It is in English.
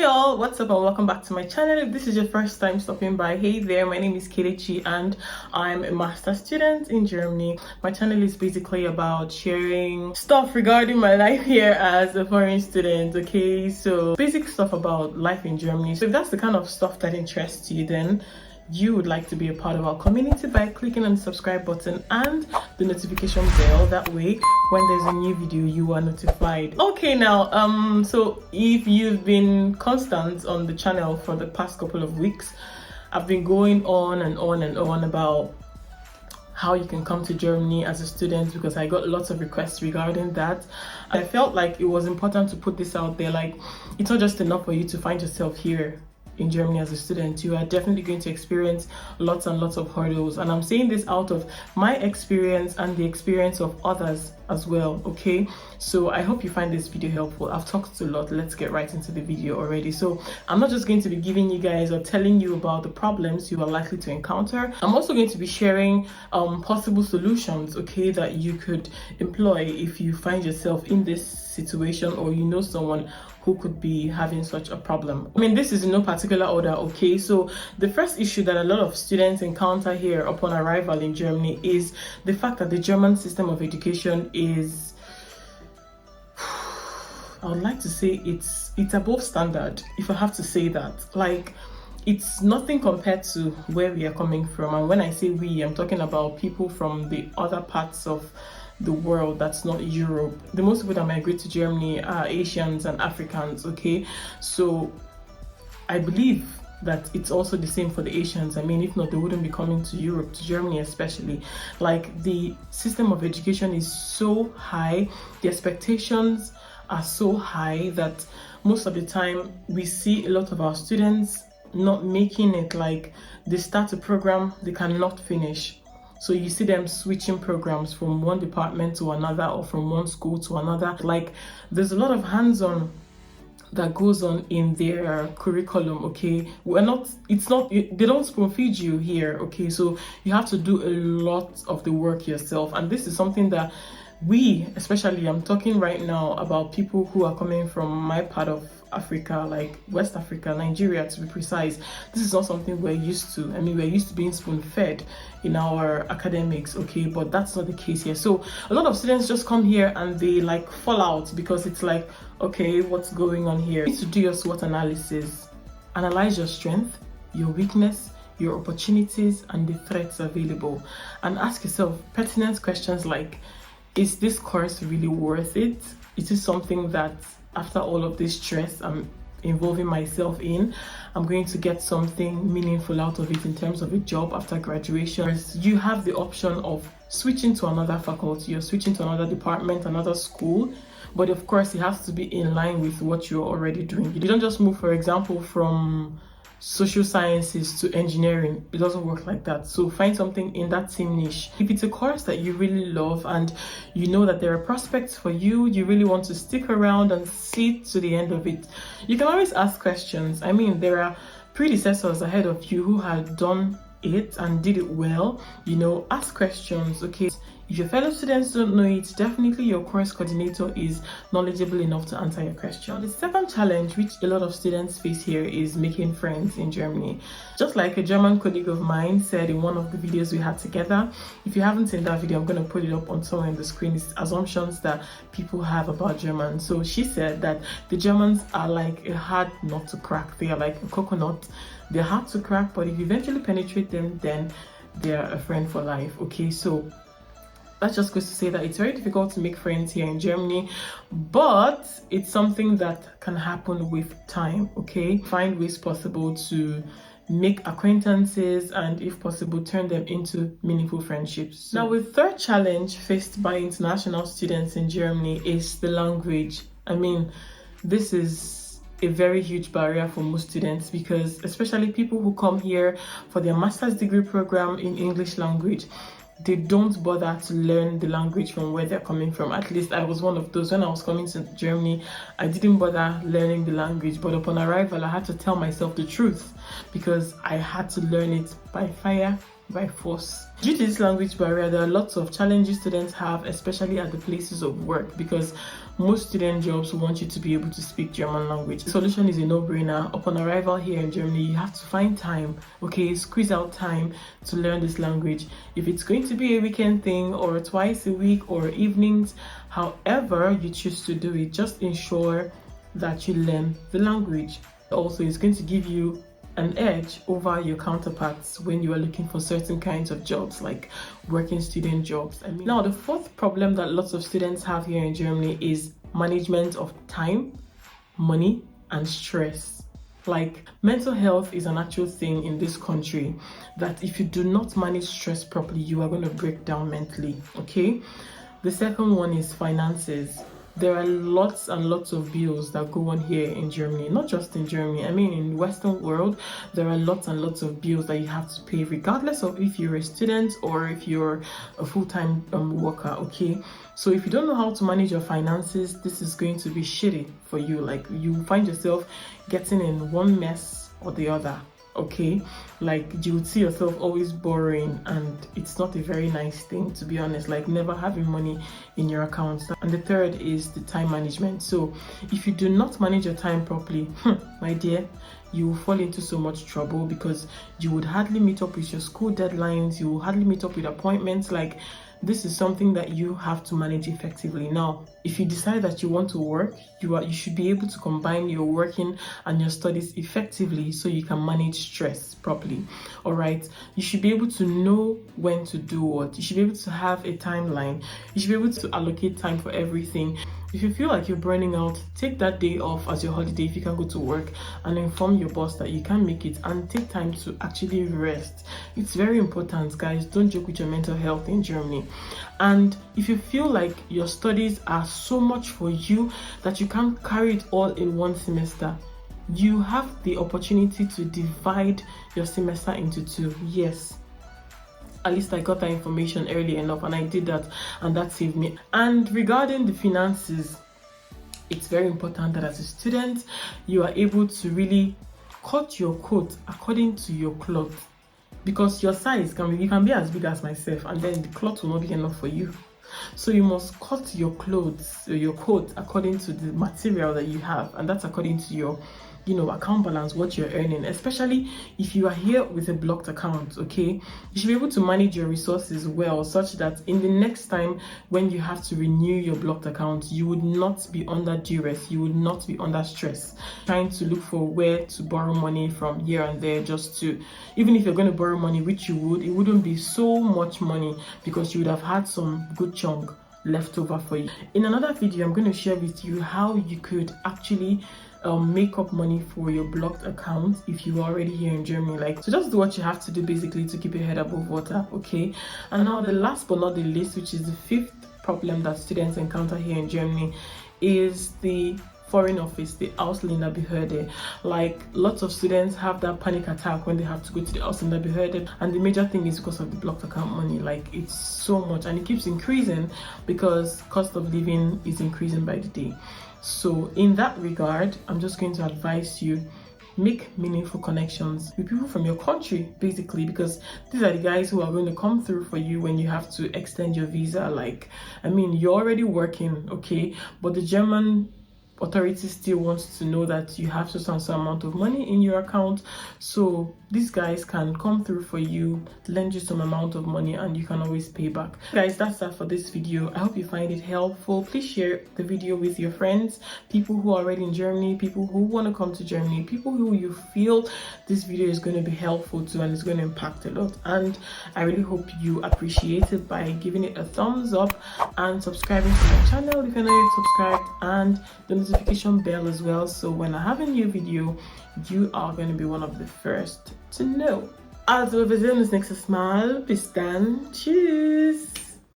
All, what's up and welcome back to my channel. If this is your first time stopping by, hey there, my name is Kelechi and I'm a master's student in Germany. My channel is basically about sharing stuff regarding my life here as a foreign student, okay? So basic stuff about life in Germany. So if that's the kind of stuff that interests you, then you would like to be a part of our community by clicking on the subscribe button and the notification bell. That way when there's a new video you are notified. Okay, now so if you've been constant on the channel for the past couple of weeks, I've been going on and on and on about how you can come to Germany as a student because I got lots of requests regarding that. I felt like it was important to put this out there. Like, it's not just enough for you to find yourself here in Germany as a student. You are definitely going to experience lots and lots of hurdles, and I'm saying this out of my experience and the experience of others as well, okay? So I hope you find this video helpful. I've talked a lot, let's get right into the video already. So I'm not just going to be giving you guys or telling you about the problems you are likely to encounter. I'm also going to be sharing possible solutions, okay, that you could employ if you find yourself in this situation or you know someone who could be having such a problem. I mean, this is in no particular order, okay? So the first issue that a lot of students encounter here upon arrival in Germany is the fact that the German system of education is, I would like to say it's above standard, if I have to say that. Like, it's nothing compared to where we are coming from. And when I say we, I'm talking about people from the other parts of the world that's not Europe. The most people that migrate to Germany are Asians and Africans, okay? So I believe that it's also the same for the Asians. I mean, if not, they wouldn't be coming to Europe, to Germany especially. Like, the system of education is so high, the expectations are so high that most of the time we see a lot of our students not making it. Like, they start a program, they cannot finish. So you see them switching programs from one department to another or from one school to another. Like, there's a lot of hands-on that goes on in their curriculum, okay? They don't spoon feed you here, okay? So you have to do a lot of the work yourself. And this is something that we, especially, I'm talking right now about people who are coming from my part of Africa, like West Africa, Nigeria to be precise. This is not something we're used to. I mean, we're used to being spoon-fed in our academics, okay, but that's not the case here. So a lot of students just come here and they like fall out because it's like, okay, what's going on here? You need to do your SWOT analysis, analyze your strength, your weakness, your opportunities, and the threats available, and ask yourself pertinent questions like, is this course really worth it? Is this something that after all of this stress I'm involving myself in, I'm going to get something meaningful out of it in terms of a job after graduation? You have the option of switching to another faculty or switching to another department, another school, but of course it has to be in line with what you're already doing. You don't just move, for example, from social sciences to engineering. It doesn't work like that. So find something in that same niche. If it's a course that you really love and you know that there are prospects for you, you really want to stick around and see to the end of it, you can always ask questions. I mean, there are predecessors ahead of you who had done it and did it well. You know, ask questions, okay? If your fellow students don't know it, definitely your course coordinator is knowledgeable enough to answer your question. The second challenge which a lot of students face here is making friends in Germany. Just like a German colleague of mine said in one of the videos we had together. If you haven't seen that video, I'm going to put it up on somewhere on the screen. It's assumptions that people have about Germans. So she said that the Germans are like a hard nut to crack. They are like a coconut. They're hard to crack, but if you eventually penetrate them, then they're a friend for life, okay? So that just goes to say that it's very difficult to make friends here in Germany, but it's something that can happen with time, okay? Find ways possible to make acquaintances and, if possible, turn them into meaningful friendships. Now, the third challenge faced by international students in Germany is the language. I mean, this is a very huge barrier for most students because especially people who come here for their master's degree program in English language, they don't bother to learn the language from where they're coming from. At least I was one of those. When I was coming to Germany, I didn't bother learning the language, but upon arrival I had to tell myself the truth because I had to learn it by fire by force. Due to this language barrier, there are lots of challenges students have, especially at the places of work, because most student jobs want you to be able to speak German language. The solution is a no-brainer. Upon arrival here in Germany, you have to find time, okay, squeeze out time to learn this language. If it's going to be a weekend thing or twice a week or evenings, however you choose to do it, just ensure that you learn the language. Also, it's going to give you an edge over your counterparts when you are looking for certain kinds of jobs, like working student jobs. Now, the fourth problem that lots of students have here in Germany is management of time, money, and stress. Like, mental health is an actual thing in this country that if you do not manage stress properly, you are going to break down mentally, okay? The second one is finances. There are lots and lots of bills that go on here in Germany, not just in Germany. I mean, in the Western world, there are lots and lots of bills that you have to pay, regardless of if you're a student or if you're a full-time worker, okay? So if you don't know how to manage your finances, this is going to be shitty for you. Like, you find yourself getting in one mess or the other, okay? Like, you would see yourself always borrowing, and it's not a very nice thing, to be honest, like never having money in your accounts. And the third is the time management. So if you do not manage your time properly, my dear, you will fall into so much trouble, because you would hardly meet up with your school deadlines, you will hardly meet up with appointments. Like, this is something that you have to manage effectively. Now, if you decide that you want to work, you should be able to combine your working and your studies effectively so you can manage stress properly. All right, you should be able to know when to do what. You should be able to have a timeline. You should be able to allocate time for everything. If you feel like you're burning out, take that day off as your holiday if you can go to work, and inform your boss that you can't make it, and take time to actually rest. It's very important, guys. Don't joke with your mental health in Germany. And if you feel like your studies are so much for you that you can't carry it all in one semester, you have the opportunity to divide your semester into two. Yes, at least I got that information early enough, and I did that, and that saved me. And regarding the finances, it's very important that as a student, you are able to really cut your coat according to your cloth, because your size you can be as big as myself, and then the cloth will not be enough for you. So you must cut your clothes or your coat according to the material that you have, and that's according to your account balance, what you're earning. Especially if you are here with a blocked account, okay, you should be able to manage your resources well, such that in the next time when you have to renew your blocked account, you would not be under duress, you would not be under stress trying to look for where to borrow money from here and there. Just to, even if you're going to borrow money, which you would, it wouldn't be so much money, because you would have had some good chunk left over for you. In another video, I'm going to share with you how you could actually make up money for your blocked account if you're already here in Germany. Like, so just do what you have to do basically to keep your head above water, okay? And now the last but not the least, which is the fifth problem that students encounter here in Germany, is the foreign office, the Ausländerbehörde. Like, lots of students have that panic attack when they have to go to the Ausländerbehörde, and the major thing is because of the blocked account money. Like, it's so much, and it keeps increasing because cost of living is increasing by the day. So in that regard, I'm just going to advise you, make meaningful connections with people from your country, basically, because these are the guys who are going to come through for you when you have to extend your visa. Like, I mean, you're already working, okay, but the German authorities still want to know that you have just some amount of money in your account. So these guys can come through for you, lend you some amount of money, and you can always pay back. Guys, that's that for this video. I hope you find it helpful. Please share the video with your friends, people who are already in Germany, people who want to come to Germany, people who you feel this video is going to be helpful to and is going to impact a lot. And I really hope you appreciate it by giving it a thumbs up and subscribing to my channel if you're not yet subscribed, and the notification bell as well, so when I have a new video, you are going to be one of the first to know. Also, wir sehen uns nächstes Mal. Bis dann. Tschüss.